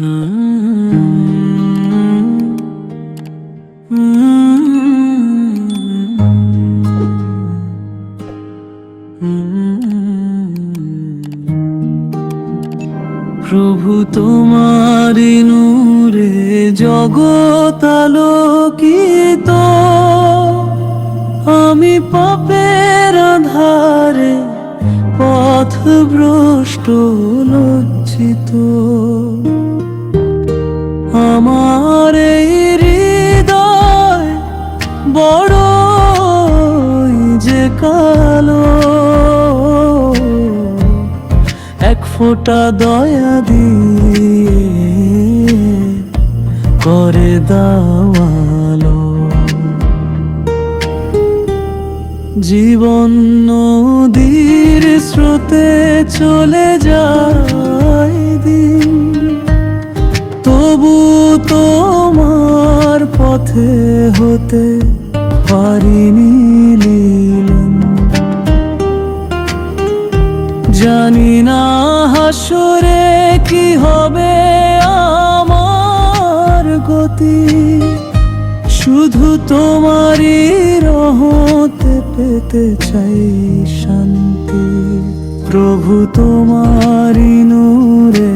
প্রভু তোমারি নূরে জগৎ আলোকিত, আমি পাপের আধারে পথভ্রষ্ট লজ্জিত। আমার এই হৃদয় বড়ই যে কালো, এক ফোঁটা দয়া দিয়ে করে দাও আলো। জীবন নদীর স্রোতে চলে যায় দিন, তবু তোমার পথে হতে পারিনি লীলন। জানি না হাসরে কি হবে আমার গতি, শুধু তোমারই রহমতে পেতে চাই শান্তি। প্রভু তোমারই নূরে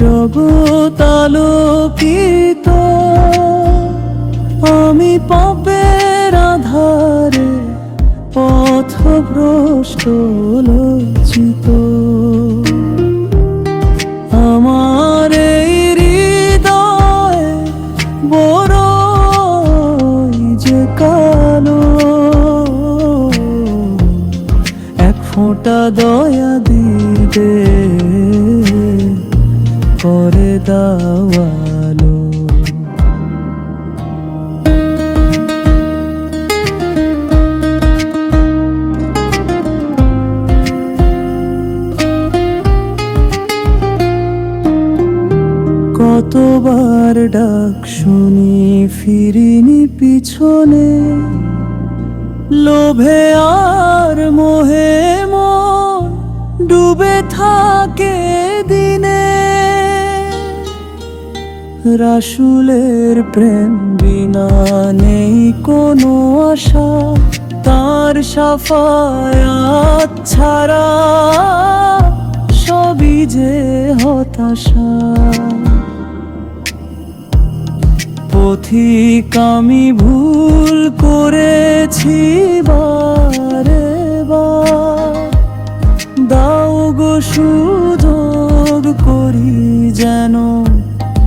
জগৎ আলোকিত, আমি পাপের আধারে পথভ্রষ্ট লজ্জিত। আমার এই হৃদয় বড়ই যে কালো, এক ফোঁটা দয়া দিতে করে দাও আলো। কতবার ডাক শুনি ফিরিনি পিছনে, লোভে আর মোহে মন ডুবে থাকে দিনে। রাসূলের প্রেম বিনা নেই কোনো আশা, তার শাফায়াত ছাড়া সবই যে হতাশা। পথিক আমি ভুল করেছি বারে বার, দাও গো সুযোগ করি যেন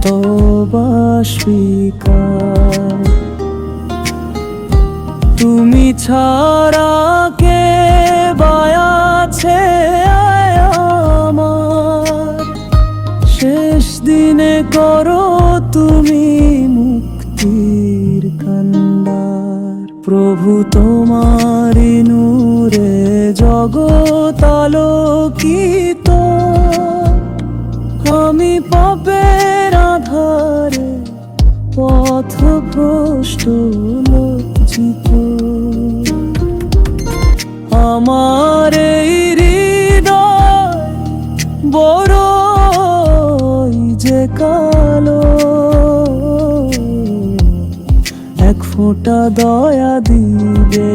তওবা স্বীকার। তুমি ছাড়া কে বা আছে আমার, শেষ দিনে করো তুমি মুক্তির কান্ডার। প্রভু তোমারি নূরে জগৎ আলোকিত, আমি পাপের আধারে পথভ্রষ্ট লজ্জিত। আমার এই হৃদয় বড়ই যে কালো, এক ফোঁটা দয়া দিবে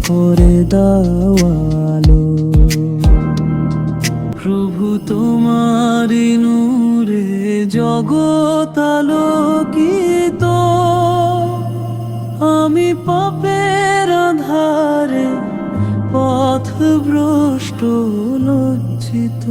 করে দাও আলো। প্রভু তোমারি নূরে জগৎ আলোকিত, আমি পাপের আধারে পথভ্রষ্ট লজ্জিত।